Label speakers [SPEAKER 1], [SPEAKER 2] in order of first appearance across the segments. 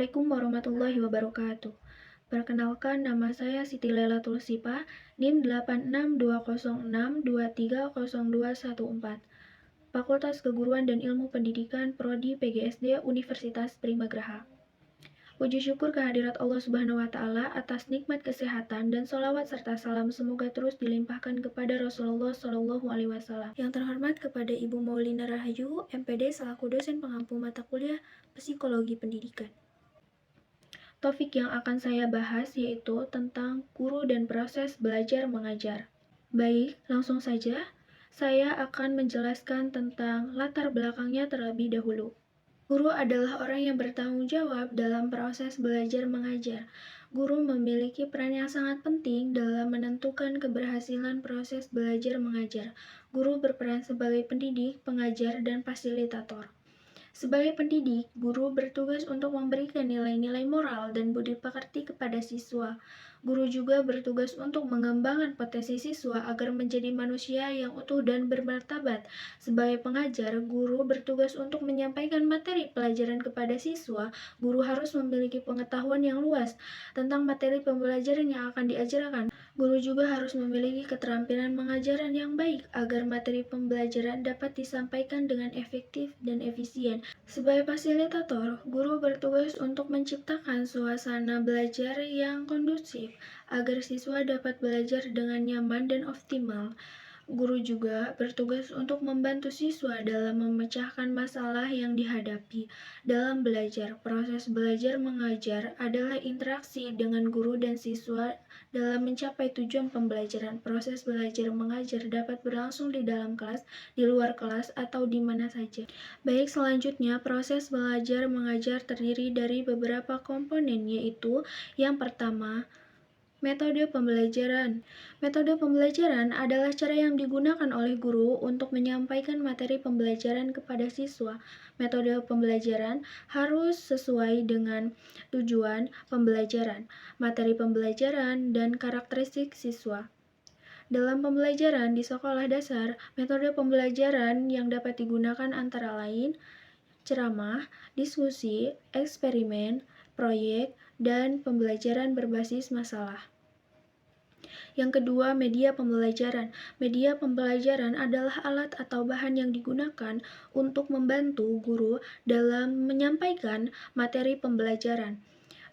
[SPEAKER 1] Assalamualaikum warahmatullahi wabarakatuh. Perkenalkan, nama saya Siti Lailatul Sipa, NIM 862062300214, Fakultas Keguruan dan Ilmu Pendidikan, Prodi PGSD Universitas Primagraha. Puji syukur kehadirat Allah Subhanahu wa Ta'ala atas nikmat kesehatan dan sholawat serta salam semoga terus dilimpahkan kepada Rasulullah Shallallahu Alaihi Wasallam. Yang terhormat kepada Ibu Maulina Rahayu, MPD selaku dosen pengampu mata kuliah Psikologi Pendidikan. Topik yang akan saya bahas yaitu tentang guru dan proses belajar mengajar. Baik, langsung saja. Saya akan menjelaskan tentang latar belakangnya terlebih dahulu. Guru adalah orang yang bertanggung jawab dalam proses belajar mengajar. Guru memiliki peran yang sangat penting dalam menentukan keberhasilan proses belajar mengajar. Guru berperan sebagai pendidik, pengajar, dan fasilitator. Sebagai pendidik, guru bertugas untuk memberikan nilai-nilai moral dan budi pekerti kepada siswa. Guru juga bertugas untuk mengembangkan potensi siswa agar menjadi manusia yang utuh dan bermartabat. Sebagai pengajar, guru bertugas untuk menyampaikan materi pelajaran kepada siswa. Guru harus memiliki pengetahuan yang luas tentang materi pembelajaran yang akan diajarkan. Guru juga harus memiliki keterampilan pengajaran yang baik agar materi pembelajaran dapat disampaikan dengan efektif dan efisien. Sebagai fasilitator, guru bertugas untuk menciptakan suasana belajar yang kondusif agar siswa dapat belajar dengan nyaman dan optimal. Guru juga bertugas untuk membantu siswa dalam memecahkan masalah yang dihadapi. Dalam belajar, proses belajar mengajar adalah interaksi dengan guru dan siswa dalam mencapai tujuan pembelajaran. Proses belajar mengajar dapat berlangsung di dalam kelas, di luar kelas, atau di mana saja. Baik, selanjutnya proses belajar mengajar terdiri dari beberapa komponen, yaitu yang pertama, metode pembelajaran. Metode pembelajaran adalah cara yang digunakan oleh guru untuk menyampaikan materi pembelajaran kepada siswa. Metode pembelajaran harus sesuai dengan tujuan pembelajaran, materi pembelajaran, dan karakteristik siswa. Dalam pembelajaran di sekolah dasar, metode pembelajaran yang dapat digunakan antara lain ceramah, diskusi, eksperimen, proyek, dan pembelajaran berbasis masalah. Yang kedua, media pembelajaran. Media pembelajaran adalah alat atau bahan yang digunakan untuk membantu guru dalam menyampaikan materi pembelajaran.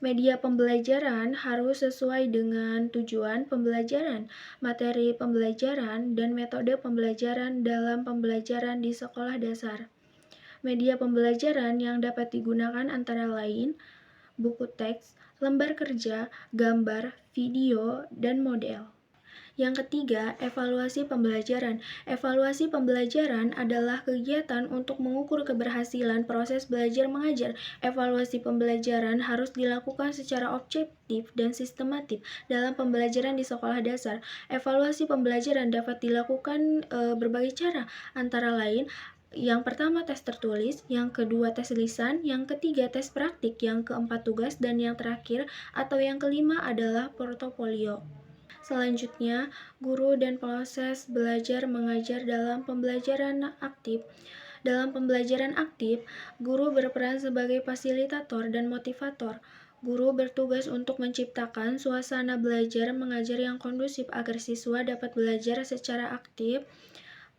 [SPEAKER 1] Media pembelajaran harus sesuai dengan tujuan pembelajaran, materi pembelajaran, dan metode pembelajaran dalam pembelajaran di sekolah dasar. Media pembelajaran yang dapat digunakan antara lain buku teks, lembar kerja, gambar, video, dan model. Yang ketiga, evaluasi pembelajaran. Evaluasi pembelajaran adalah kegiatan untuk mengukur keberhasilan proses belajar mengajar. Evaluasi pembelajaran harus dilakukan secara objektif dan sistematis dalam pembelajaran di sekolah dasar. Evaluasi pembelajaran dapat dilakukan berbagai cara, antara lain yang pertama tes tertulis, yang kedua tes lisan, yang ketiga tes praktik, yang keempat tugas, dan yang terakhir atau yang kelima adalah portofolio. Selanjutnya, guru dan proses belajar mengajar dalam pembelajaran aktif. Dalam pembelajaran aktif, guru berperan sebagai fasilitator dan motivator. Guru bertugas untuk menciptakan suasana belajar mengajar yang kondusif agar siswa dapat belajar secara aktif.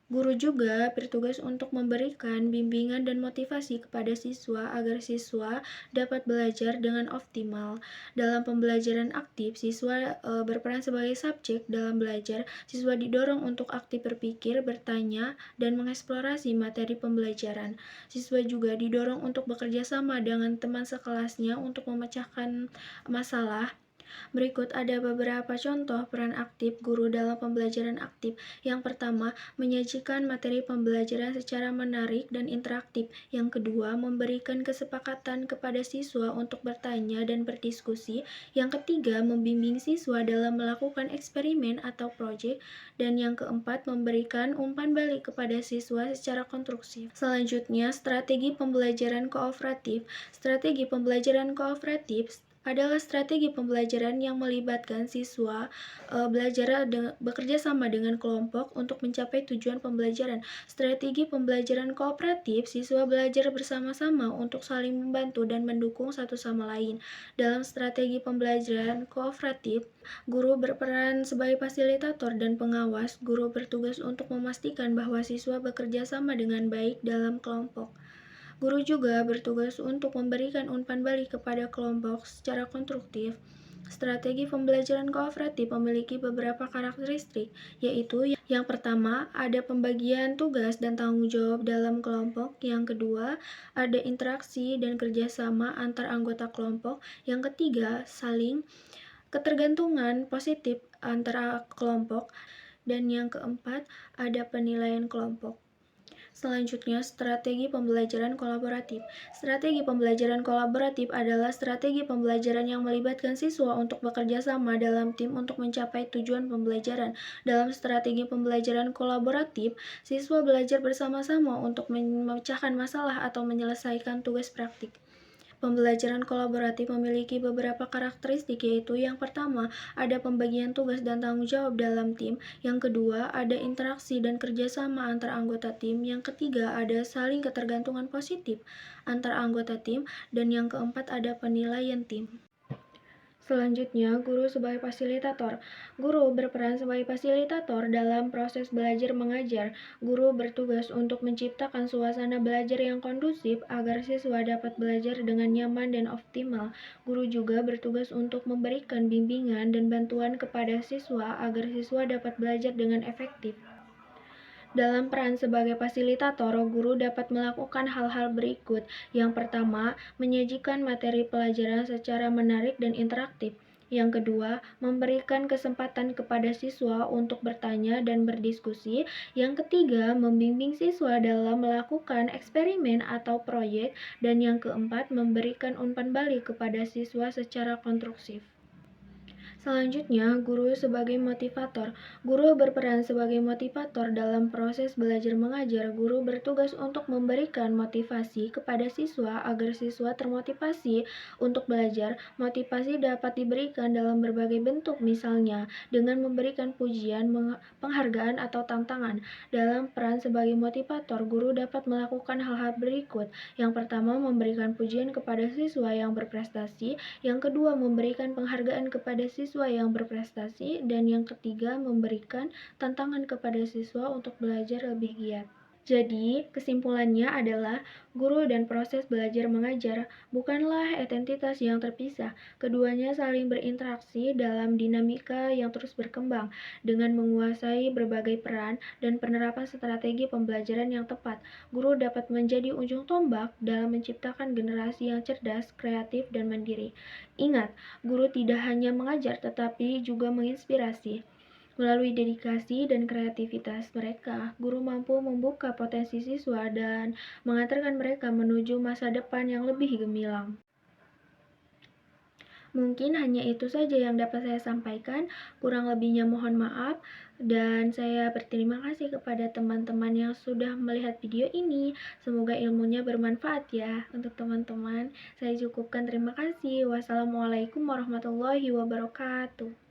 [SPEAKER 1] Guru juga bertugas untuk memberikan bimbingan dan motivasi kepada siswa agar siswa dapat belajar dengan optimal. Dalam pembelajaran aktif, siswa berperan sebagai subjek dalam belajar. Siswa didorong untuk aktif berpikir, bertanya, dan mengeksplorasi materi pembelajaran. Siswa juga didorong untuk bekerja sama dengan teman sekelasnya untuk memecahkan masalah. Berikut ada beberapa contoh peran aktif guru dalam pembelajaran aktif. Yang pertama, menyajikan materi pembelajaran secara menarik dan interaktif. Yang kedua, memberikan kesepakatan kepada siswa untuk bertanya dan berdiskusi. Yang ketiga, membimbing siswa dalam melakukan eksperimen atau proyek. Dan yang keempat, memberikan umpan balik kepada siswa secara konstruksi. Selanjutnya, strategi pembelajaran kooperatif. Strategi pembelajaran kooperatif adalah strategi pembelajaran yang melibatkan siswa belajar bekerja sama dengan kelompok untuk mencapai tujuan pembelajaran. Strategi pembelajaran kooperatif, siswa belajar bersama-sama untuk saling membantu dan mendukung satu sama lain. Dalam strategi pembelajaran kooperatif, guru berperan sebagai fasilitator dan pengawas. Guru bertugas untuk memastikan bahwa siswa bekerja sama dengan baik dalam kelompok. Guru juga bertugas untuk memberikan umpan balik kepada kelompok secara konstruktif. Strategi pembelajaran kooperatif memiliki beberapa karakteristik, yaitu yang pertama, ada pembagian tugas dan tanggung jawab dalam kelompok. Yang kedua, ada interaksi dan kerjasama antar anggota kelompok. Yang ketiga, saling ketergantungan positif antara kelompok. Dan yang keempat, ada penilaian kelompok. Selanjutnya, strategi pembelajaran kolaboratif. Strategi pembelajaran kolaboratif adalah strategi pembelajaran yang melibatkan siswa untuk bekerja sama dalam tim untuk mencapai tujuan pembelajaran. Dalam strategi pembelajaran kolaboratif, siswa belajar bersama-sama untuk memecahkan masalah atau menyelesaikan tugas praktik. Pembelajaran kolaboratif memiliki beberapa karakteristik, yaitu yang pertama, ada pembagian tugas dan tanggung jawab dalam tim. Yang kedua, ada interaksi dan kerjasama antar anggota tim. Yang ketiga, ada saling ketergantungan positif antar anggota tim. Dan yang keempat, ada penilaian tim. Selanjutnya, guru sebagai fasilitator. Guru berperan sebagai fasilitator dalam proses belajar mengajar. Guru bertugas untuk menciptakan suasana belajar yang kondusif agar siswa dapat belajar dengan nyaman dan optimal. Guru juga bertugas untuk memberikan bimbingan dan bantuan kepada siswa agar siswa dapat belajar dengan efektif. Dalam peran sebagai fasilitator, guru dapat melakukan hal-hal berikut. Yang pertama, menyajikan materi pelajaran secara menarik dan interaktif. Yang kedua, memberikan kesempatan kepada siswa untuk bertanya dan berdiskusi. Yang ketiga, membimbing siswa dalam melakukan eksperimen atau proyek. Dan yang keempat, memberikan umpan balik kepada siswa secara konstruktif. Selanjutnya, guru sebagai motivator. Guru berperan sebagai motivator dalam proses belajar mengajar. Guru bertugas untuk memberikan motivasi kepada siswa agar siswa termotivasi untuk belajar. Motivasi dapat diberikan dalam berbagai bentuk, misalnya dengan memberikan pujian, penghargaan, atau tantangan. Dalam peran sebagai motivator, guru dapat melakukan hal-hal berikut. Yang pertama, memberikan pujian kepada siswa yang berprestasi. Yang kedua, memberikan penghargaan kepada siswa yang berprestasi, dan yang ketiga, memberikan tantangan kepada siswa untuk belajar lebih giat. Jadi, kesimpulannya adalah guru dan proses belajar mengajar bukanlah entitas yang terpisah. Keduanya saling berinteraksi dalam dinamika yang terus berkembang. Dengan menguasai berbagai peran dan penerapan strategi pembelajaran yang tepat, guru dapat menjadi ujung tombak dalam menciptakan generasi yang cerdas, kreatif, dan mandiri. Ingat, guru tidak hanya mengajar tetapi juga menginspirasi. Melalui dedikasi dan kreativitas mereka, guru mampu membuka potensi siswa dan mengantarkan mereka menuju masa depan yang lebih gemilang. Mungkin hanya itu saja yang dapat saya sampaikan, kurang lebihnya mohon maaf, dan saya berterima kasih kepada teman-teman yang sudah melihat video ini. Semoga ilmunya bermanfaat ya untuk teman-teman. Saya cukupkan, terima kasih. Wassalamualaikum warahmatullahi wabarakatuh.